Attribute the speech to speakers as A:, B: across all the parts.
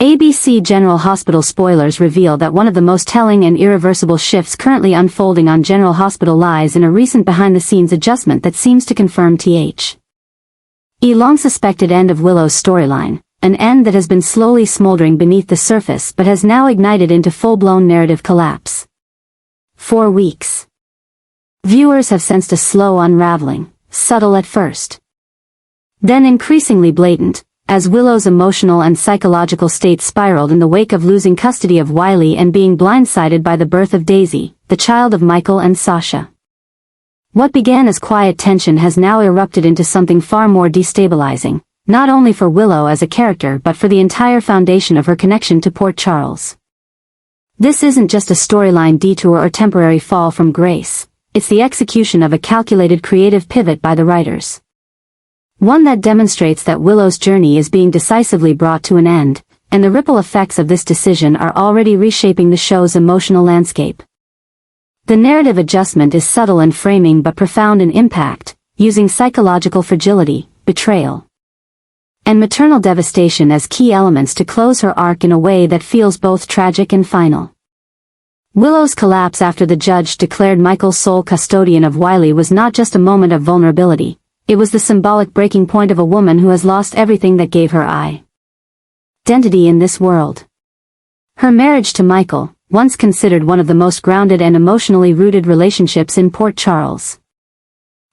A: ABC General Hospital spoilers reveal that one of the most telling and irreversible shifts currently unfolding on General Hospital lies in a recent behind-the-scenes adjustment that seems to confirm the long-suspected end of Willow's storyline, an end that has been slowly smoldering beneath the surface but has now ignited into full-blown narrative collapse. 4 weeks. Viewers have sensed a slow unraveling, subtle at first, then increasingly blatant, as Willow's emotional and psychological state spiraled in the wake of losing custody of Wiley and being blindsided by the birth of Daisy, the child of Michael and Sasha. What began as quiet tension has now erupted into something far more destabilizing, not only for Willow as a character but for the entire foundation of her connection to Port Charles. This isn't just a storyline detour or temporary fall from grace, it's the execution of a calculated creative pivot by the writers. One that demonstrates that Willow's journey is being decisively brought to an end, and the ripple effects of this decision are already reshaping the show's emotional landscape. The narrative adjustment is subtle in framing but profound in impact, using psychological fragility, betrayal, and maternal devastation as key elements to close her arc in a way that feels both tragic and final. Willow's collapse after the judge declared Michael sole custodian of Wiley was not just a moment of vulnerability. It was the symbolic breaking point of a woman who has lost everything that gave her identity in this world. Her marriage to Michael, once considered one of the most grounded and emotionally rooted relationships in Port Charles,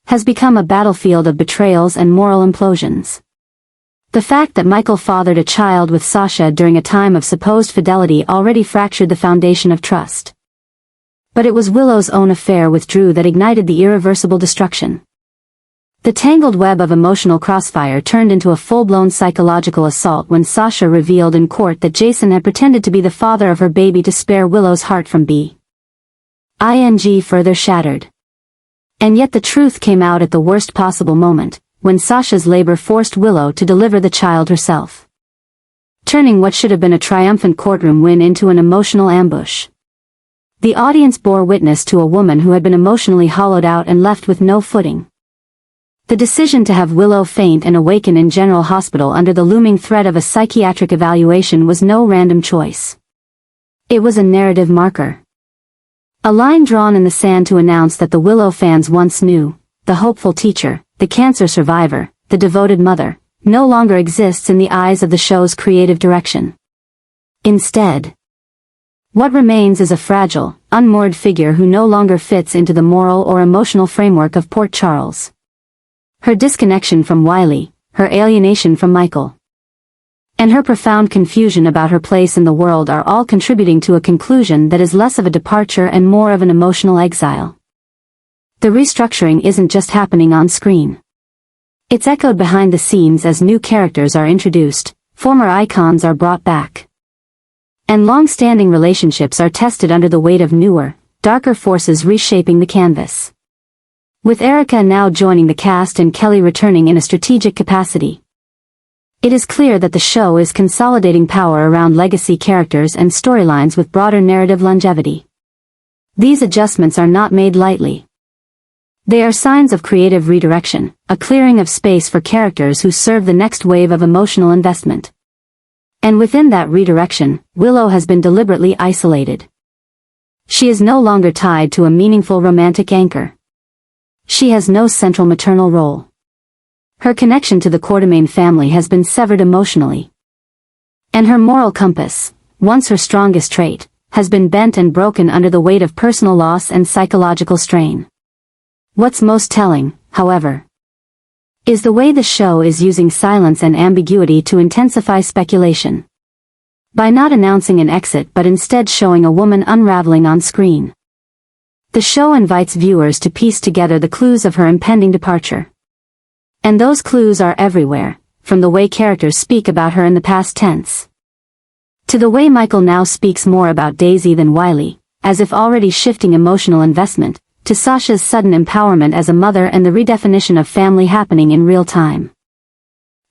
A: has become a battlefield of betrayals and moral implosions. The fact that Michael fathered a child with Sasha during a time of supposed fidelity already fractured the foundation of trust. But it was Willow's own affair with Drew that ignited the irreversible destruction. The tangled web of emotional crossfire turned into a full-blown psychological assault when Sasha revealed in court that Jason had pretended to be the father of her baby to spare Willow's heart from being further shattered. And yet the truth came out at the worst possible moment, when Sasha's labor forced Willow to deliver the child herself, turning what should have been a triumphant courtroom win into an emotional ambush. The audience bore witness to a woman who had been emotionally hollowed out and left with no footing. The decision to have Willow faint and awaken in General Hospital under the looming threat of a psychiatric evaluation was no random choice. It was a narrative marker. A line drawn in the sand to announce that the Willow fans once knew, the hopeful teacher, the cancer survivor, the devoted mother, no longer exists in the eyes of the show's creative direction. Instead, what remains is a fragile, unmoored figure who no longer fits into the moral or emotional framework of Port Charles. Her disconnection from Wiley, her alienation from Michael, and her profound confusion about her place in the world are all contributing to a conclusion that is less of a departure and more of an emotional exile. The restructuring isn't just happening on screen. It's echoed behind the scenes as new characters are introduced, former icons are brought back, and long-standing relationships are tested under the weight of newer, darker forces reshaping the canvas. With Erica now joining the cast and Kelly returning in a strategic capacity, it is clear that the show is consolidating power around legacy characters and storylines with broader narrative longevity. These adjustments are not made lightly. They are signs of creative redirection, a clearing of space for characters who serve the next wave of emotional investment. And within that redirection, Willow has been deliberately isolated. She is no longer tied to a meaningful romantic anchor. She has no central maternal role. Her connection to the Quartermain family has been severed emotionally. And her moral compass, once her strongest trait, has been bent and broken under the weight of personal loss and psychological strain. What's most telling, however, is the way the show is using silence and ambiguity to intensify speculation. By not announcing an exit but instead showing a woman unraveling on screen, the show invites viewers to piece together the clues of her impending departure. And those clues are everywhere, from the way characters speak about her in the past tense, to the way Michael now speaks more about Daisy than Wiley, as if already shifting emotional investment, to Sasha's sudden empowerment as a mother and the redefinition of family happening in real time.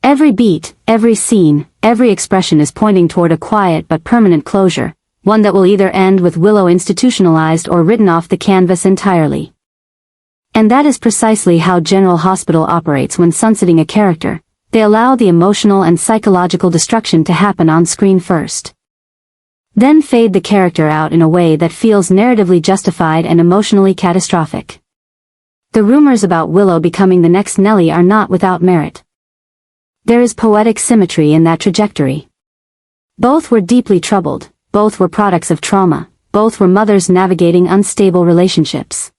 A: Every beat, every scene, every expression is pointing toward a quiet but permanent closure, one that will either end with Willow institutionalized or written off the canvas entirely. And that is precisely how General Hospital operates when sunsetting a character, They allow the emotional and psychological destruction to happen on screen first. Then fade the character out in a way that feels narratively justified and emotionally catastrophic. The rumors about Willow becoming the next Nellie are not without merit. There is poetic symmetry in that trajectory. Both were deeply troubled, both were products of trauma, both were mothers navigating unstable relationships.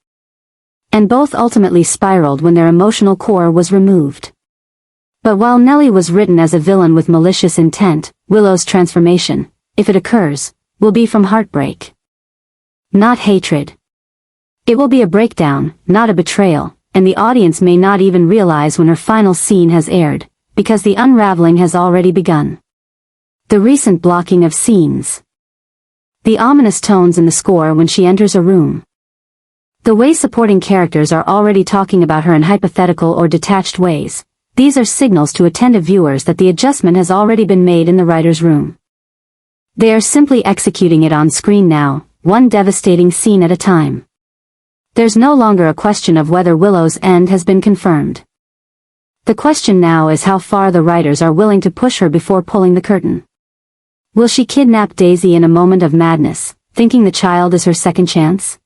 A: And both ultimately spiraled when their emotional core was removed. But while Nellie was written as a villain with malicious intent, Willow's transformation, if it occurs, will be from heartbreak. Not hatred. It will be a breakdown, not a betrayal, and the audience may not even realize when her final scene has aired, because the unraveling has already begun. The recent blocking of scenes. The ominous tones in the score when she enters a room. The way supporting characters are already talking about her in hypothetical or detached ways, these are signals to attentive viewers that the adjustment has already been made in the writer's room. They are simply executing it on screen now, one devastating scene at a time. There's no longer a question of whether Willow's end has been confirmed. The question now is how far the writers are willing to push her before pulling the curtain. Will she kidnap Daisy in a moment of madness, thinking the child is her second chance?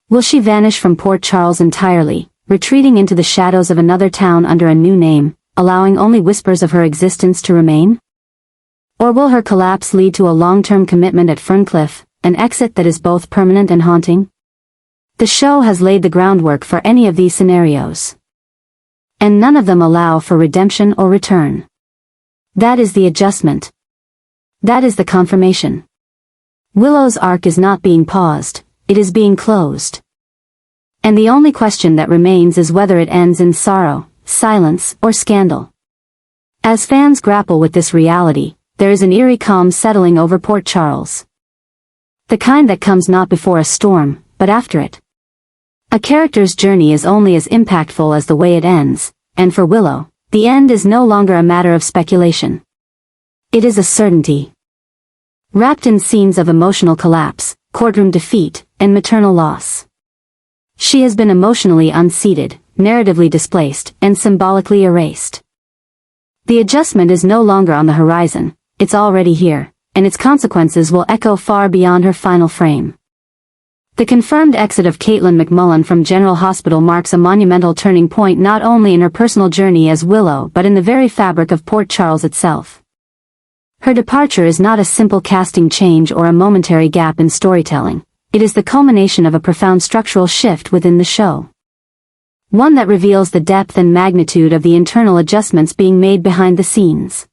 A: Will she vanish from Port Charles entirely, retreating into the shadows of another town under a new name, allowing only whispers of her existence to remain? Or will her collapse lead to a long-term commitment at Ferncliff, an exit that is both permanent and haunting? The show has laid the groundwork for any of these scenarios. And none of them allow for redemption or return. That is the adjustment. That is the confirmation. Willow's arc is not being paused, it is being closed. And the only question that remains is whether it ends in sorrow, silence, or scandal. As fans grapple with this reality, there is an eerie calm settling over Port Charles. The kind that comes not before a storm, but after it. A character's journey is only as impactful as the way it ends, and for Willow, the end is no longer a matter of speculation. It is a certainty. Wrapped in scenes of emotional collapse, courtroom defeat, and maternal loss. She has been emotionally unseated, narratively displaced, and symbolically erased. The adjustment is no longer on the horizon, it's already here, and its consequences will echo far beyond her final frame. The confirmed exit of Katelyn MacMullen from General Hospital marks a monumental turning point not only in her personal journey as Willow but in the very fabric of Port Charles itself. Her departure is not a simple casting change or a momentary gap in storytelling, it is the culmination of a profound structural shift within the show. One that reveals the depth and magnitude of the internal adjustments being made behind the scenes.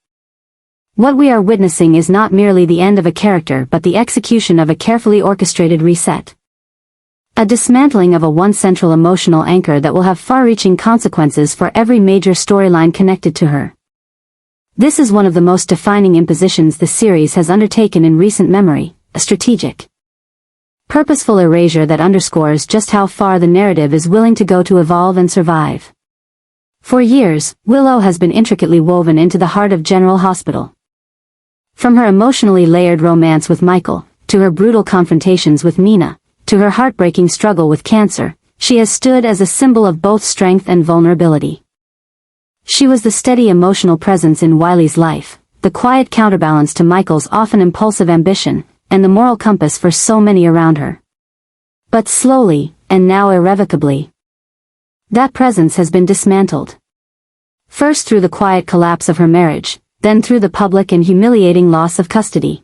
A: What we are witnessing is not merely the end of a character but the execution of a carefully orchestrated reset. A dismantling of a one central emotional anchor that will have far-reaching consequences for every major storyline connected to her. This is one of the most defining impositions the series has undertaken in recent memory, a strategic, purposeful erasure that underscores just how far the narrative is willing to go to evolve and survive. For years, Willow has been intricately woven into the heart of General Hospital. From her emotionally layered romance with Michael, to her brutal confrontations with Nina, to her heartbreaking struggle with cancer, she has stood as a symbol of both strength and vulnerability. She was the steady emotional presence in Wiley's life, the quiet counterbalance to Michael's often impulsive ambition, and the moral compass for so many around her. But slowly, and now irrevocably, that presence has been dismantled. First through the quiet collapse of her marriage, then through the public and humiliating loss of custody.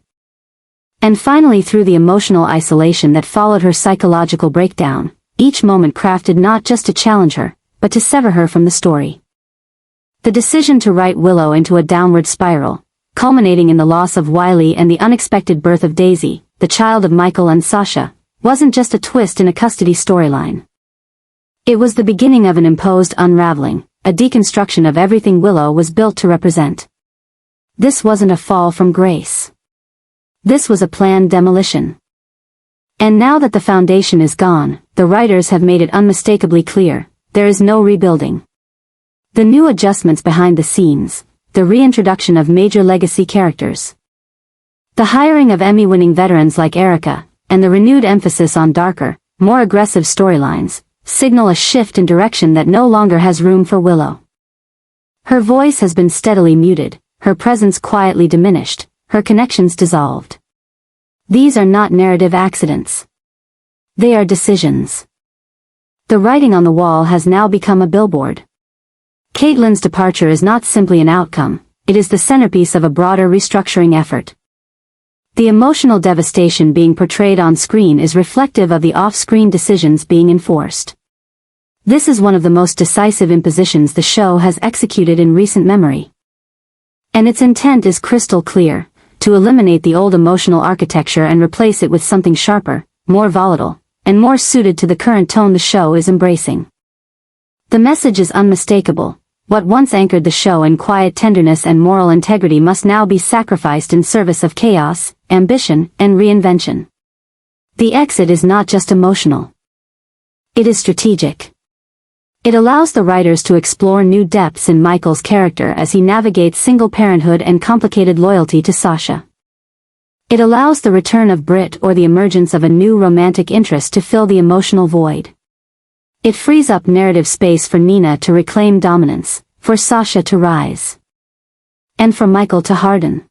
A: And finally through the emotional isolation that followed her psychological breakdown, each moment crafted not just to challenge her, but to sever her from the story. The decision to write Willow into a downward spiral, culminating in the loss of Wiley and the unexpected birth of Daisy, the child of Michael and Sasha, wasn't just a twist in a custody storyline. It was the beginning of an imposed unraveling, a deconstruction of everything Willow was built to represent. This wasn't a fall from grace. This was a planned demolition. And now that the foundation is gone, the writers have made it unmistakably clear, there is no rebuilding. The new adjustments behind the scenes, the reintroduction of major legacy characters, the hiring of Emmy-winning veterans like Erica, and the renewed emphasis on darker, more aggressive storylines, signal a shift in direction that no longer has room for Willow. Her voice has been steadily muted, her presence quietly diminished, her connections dissolved. These are not narrative accidents. They are decisions. The writing on the wall has now become a billboard. Katelyn's departure is not simply an outcome, it is the centerpiece of a broader restructuring effort. The emotional devastation being portrayed on screen is reflective of the off-screen decisions being enforced. This is one of the most decisive impositions the show has executed in recent memory. And its intent is crystal clear, to eliminate the old emotional architecture and replace it with something sharper, more volatile, and more suited to the current tone the show is embracing. The message is unmistakable. What once anchored the show in quiet tenderness and moral integrity must now be sacrificed in service of chaos, ambition, and reinvention. The exit is not just emotional. It is strategic. It allows the writers to explore new depths in Michael's character as he navigates single parenthood and complicated loyalty to Sasha. It allows the return of Britt or the emergence of a new romantic interest to fill the emotional void. It frees up narrative space for Nina to reclaim dominance, for Sasha to rise, and for Michael to harden.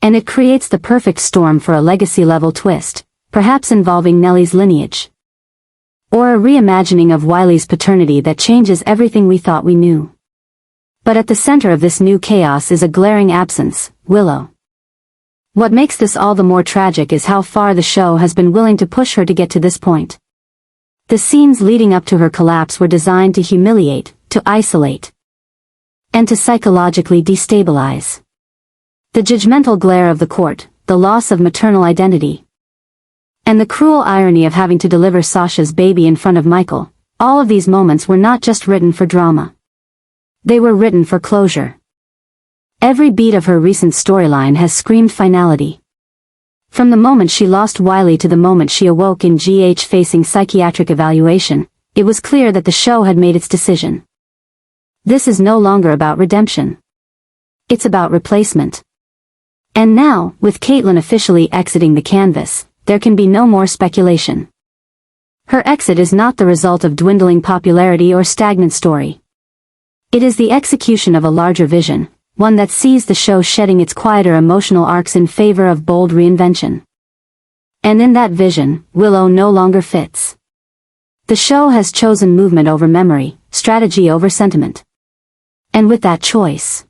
A: And it creates the perfect storm for a legacy-level twist, perhaps involving Nellie's lineage. Or a reimagining of Wiley's paternity that changes everything we thought we knew. But at the center of this new chaos is a glaring absence, Willow. What makes this all the more tragic is how far the show has been willing to push her to get to this point. The scenes leading up to her collapse were designed to humiliate, to isolate, and to psychologically destabilize. The judgmental glare of the court, the loss of maternal identity, and the cruel irony of having to deliver Sasha's baby in front of Michael, all of these moments were not just written for drama. They were written for closure. Every beat of her recent storyline has screamed finality. From the moment she lost Wiley to the moment she awoke in GH facing psychiatric evaluation, it was clear that the show had made its decision. This is no longer about redemption. It's about replacement. And now, with Katelyn officially exiting the canvas, there can be no more speculation. Her exit is not the result of dwindling popularity or stagnant story. It is the execution of a larger vision, one that sees the show shedding its quieter emotional arcs in favor of bold reinvention. And in that vision, Willow no longer fits. The show has chosen movement over memory, strategy over sentiment. And with that choice,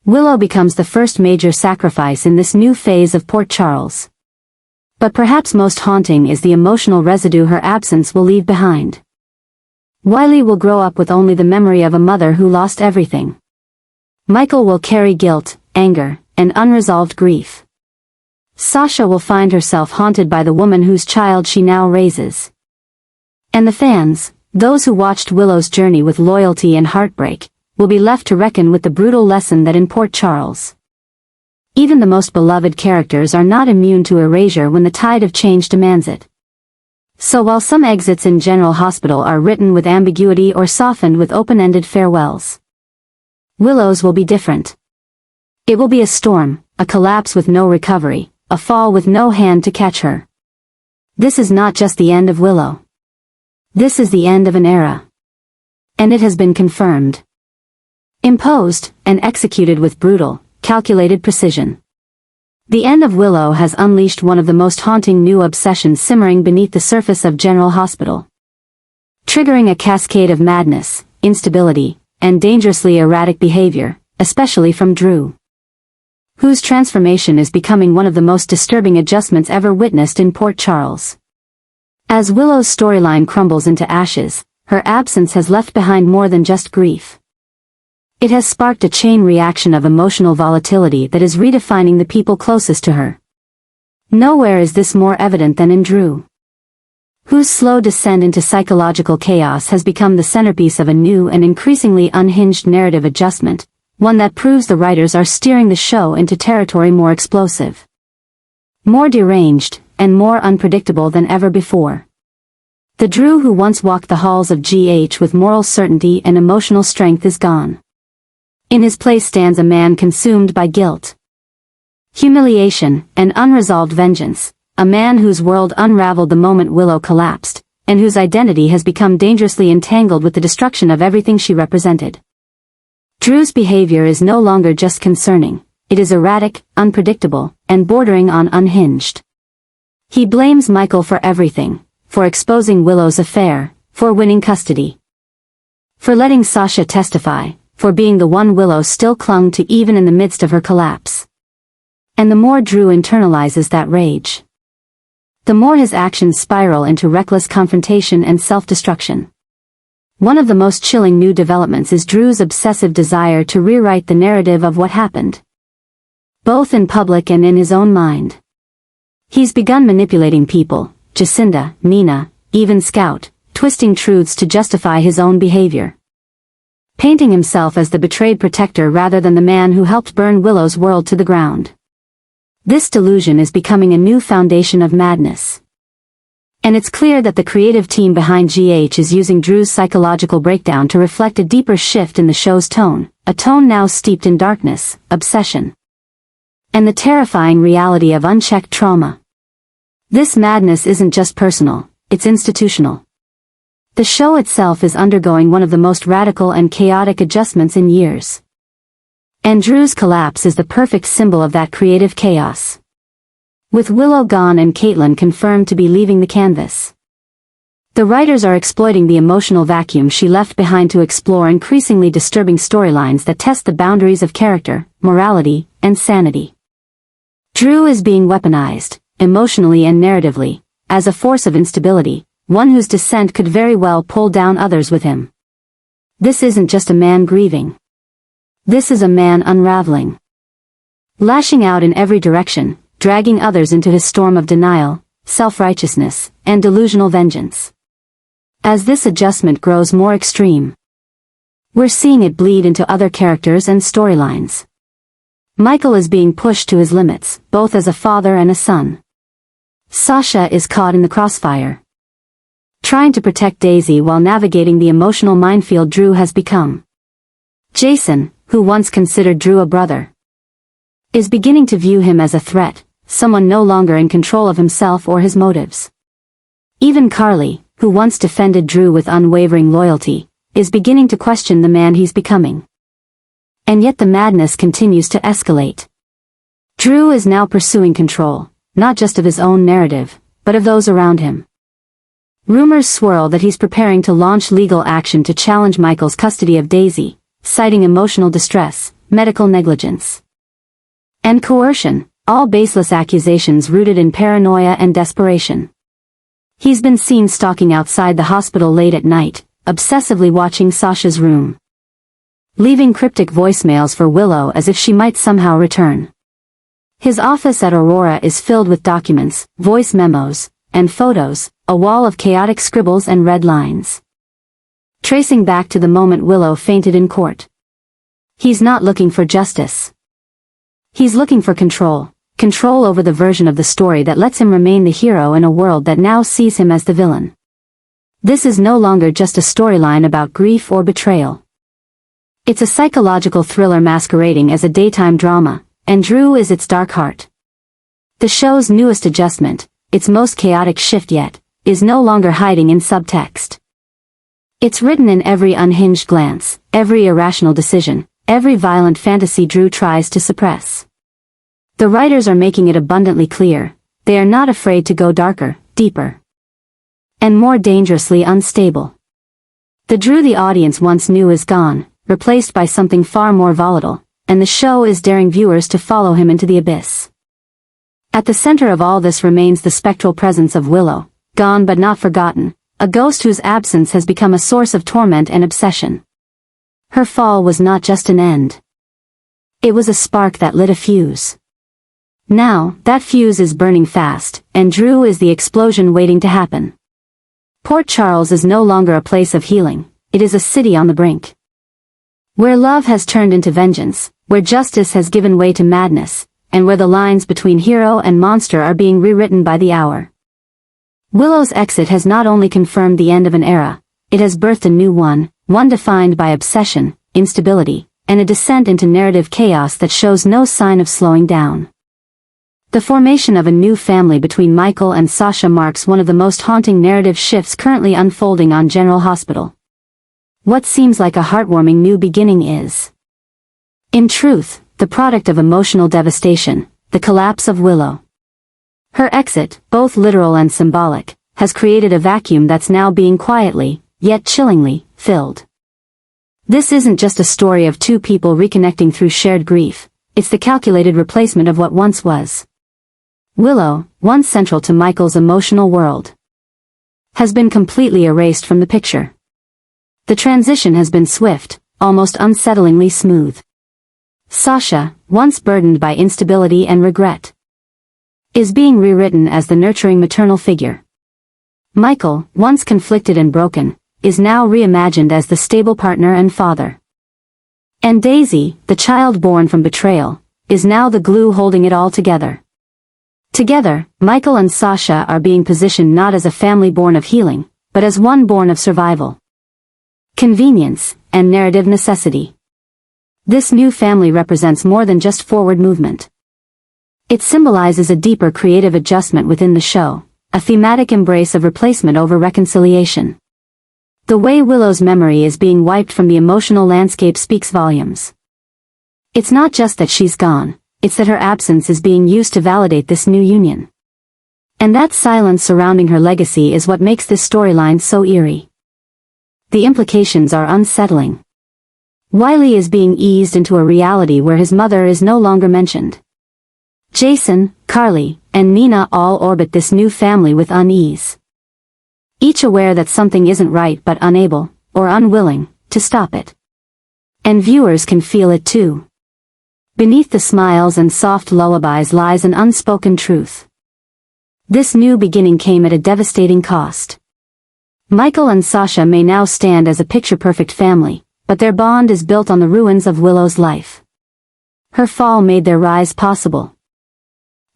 A: Willow becomes the first major sacrifice in this new phase of Port Charles. But perhaps most haunting is the emotional residue her absence will leave behind. Wiley will grow up with only the memory of a mother who lost everything. Michael will carry guilt, anger, and unresolved grief. Sasha will find herself haunted by the woman whose child she now raises. And the fans, those who watched Willow's journey with loyalty and heartbreak, will be left to reckon with the brutal lesson that in Port Charles, even the most beloved characters are not immune to erasure when the tide of change demands it. So while some exits in General Hospital are written with ambiguity or softened with open-ended farewells, Willow's will be different. It will be a storm, a collapse with no recovery, a fall with no hand to catch her. This is not just the end of Willow. This is the end of an era. And it has been confirmed. Imposed, and executed with brutal, calculated precision. The end of Willow has unleashed one of the most haunting new obsessions simmering beneath the surface of General Hospital. Triggering a cascade of madness, instability, and dangerously erratic behavior, especially from Drew, whose transformation is becoming one of the most disturbing adjustments ever witnessed in Port Charles. As Willow's storyline crumbles into ashes, her absence has left behind more than just grief. It has sparked a chain reaction of emotional volatility that is redefining the people closest to her. Nowhere is this more evident than in Drew, whose slow descent into psychological chaos has become the centerpiece of a new and increasingly unhinged narrative adjustment, one that proves the writers are steering the show into territory more explosive, more deranged, and more unpredictable than ever before. The Drew who once walked the halls of GH with moral certainty and emotional strength is gone. In his place stands a man consumed by guilt, humiliation, and unresolved vengeance, a man whose world unraveled the moment Willow collapsed, and whose identity has become dangerously entangled with the destruction of everything she represented. Drew's behavior is no longer just concerning, it is erratic, unpredictable, and bordering on unhinged. He blames Michael for everything, for exposing Willow's affair, for winning custody, for letting Sasha testify, for being the one Willow still clung to even in the midst of her collapse. And the more Drew internalizes that rage, the more his actions spiral into reckless confrontation and self-destruction. One of the most chilling new developments is Drew's obsessive desire to rewrite the narrative of what happened, both in public and in his own mind. He's begun manipulating people, Jacinda, Nina, even Scout, twisting truths to justify his own behavior, painting himself as the betrayed protector rather than the man who helped burn Willow's world to the ground. This delusion is becoming a new foundation of madness. And it's clear that the creative team behind GH is using Drew's psychological breakdown to reflect a deeper shift in the show's tone, a tone now steeped in darkness, obsession, and the terrifying reality of unchecked trauma. This madness isn't just personal, it's institutional. The show itself is undergoing one of the most radical and chaotic adjustments in years. And Drew's collapse is the perfect symbol of that creative chaos. With Willow gone and Katelyn confirmed to be leaving the canvas, the writers are exploiting the emotional vacuum she left behind to explore increasingly disturbing storylines that test the boundaries of character, morality, and sanity. Drew is being weaponized, emotionally and narratively, as a force of instability, one whose dissent could very well pull down others with him. This isn't just a man grieving. This is a man unraveling, lashing out in every direction, dragging others into his storm of denial, self-righteousness, and delusional vengeance. As this adjustment grows more extreme, we're seeing it bleed into other characters and storylines. Michael is being pushed to his limits, both as a father and a son. Sasha is caught in the crossfire, trying to protect Daisy while navigating the emotional minefield Drew has become. Jason, who once considered Drew a brother, is beginning to view him as a threat, someone no longer in control of himself or his motives. Even Carly, who once defended Drew with unwavering loyalty, is beginning to question the man he's becoming. And yet the madness continues to escalate. Drew is now pursuing control, not just of his own narrative, but of those around him. Rumors swirl that he's preparing to launch legal action to challenge Michael's custody of Daisy, citing emotional distress, medical negligence, and coercion, all baseless accusations rooted in paranoia and desperation. He's been seen stalking outside the hospital late at night, obsessively watching Sasha's room, leaving cryptic voicemails for Willow as if she might somehow return. His office at Aurora is filled with documents, voice memos, and photos, a wall of chaotic scribbles and red lines, tracing back to the moment Willow fainted in court. He's not looking for justice. He's looking for control over the version of the story that lets him remain the hero in a world that now sees him as the villain. This is no longer just a storyline about grief or betrayal. It's a psychological thriller masquerading as a daytime drama, and Drew is its dark heart. The show's newest adjustment, its most chaotic shift yet, is no longer hiding in subtext. It's written in every unhinged glance, every irrational decision, every violent fantasy Drew tries to suppress. The writers are making it abundantly clear, they are not afraid to go darker, deeper, and more dangerously unstable. The Drew the audience once knew is gone, replaced by something far more volatile, and the show is daring viewers to follow him into the abyss. At the center of all this remains the spectral presence of Willow, gone but not forgotten, a ghost whose absence has become a source of torment and obsession. Her fall was not just an end. It was a spark that lit a fuse. Now, that fuse is burning fast, and Drew is the explosion waiting to happen. Port Charles is no longer a place of healing, it is a city on the brink, where love has turned into vengeance, where justice has given way to madness, and where the lines between hero and monster are being rewritten by the hour. Willow's exit has not only confirmed the end of an era, it has birthed a new one defined by obsession, instability, and a descent into narrative chaos that shows no sign of slowing down. The formation of a new family between Michael and Sasha marks one of the most haunting narrative shifts currently unfolding on General Hospital. What seems like a heartwarming new beginning is In truth, the product of emotional devastation, the collapse of Willow. Her exit, both literal and symbolic, has created a vacuum that's now being quietly, yet chillingly, filled. This isn't just a story of two people reconnecting through shared grief, it's the calculated replacement of what once was. Willow, once central to Michael's emotional world, has been completely erased from the picture. The transition has been swift, almost unsettlingly smooth. Sasha, once burdened by instability and regret, is being rewritten as the nurturing maternal figure. Michael, once conflicted and broken, is now reimagined as the stable partner and father. And Daisy, the child born from betrayal, is now the glue holding it all together. Together, Michael and Sasha are being positioned not as a family born of healing, but as one born of survival, convenience, and narrative necessity. This new family represents more than just forward movement. It symbolizes a deeper creative adjustment within the show, a thematic embrace of replacement over reconciliation. The way Willow's memory is being wiped from the emotional landscape speaks volumes. It's not just that she's gone, it's that her absence is being used to validate this new union. And that silence surrounding her legacy is what makes this storyline so eerie. The implications are unsettling. Wiley is being eased into a reality where his mother is no longer mentioned. Jason, Carly, and Nina all orbit this new family with unease, each aware that something isn't right but unable, or unwilling, to stop it. And viewers can feel it too. Beneath the smiles and soft lullabies lies an unspoken truth. This new beginning came at a devastating cost. Michael and Sasha may now stand as a picture-perfect family, but their bond is built on the ruins of Willow's life. Her fall made their rise possible.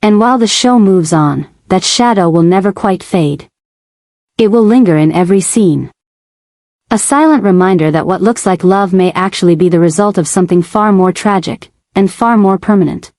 A: And while the show moves on, that shadow will never quite fade. It will linger in every scene. A silent reminder that what looks like love may actually be the result of something far more tragic, and far more permanent.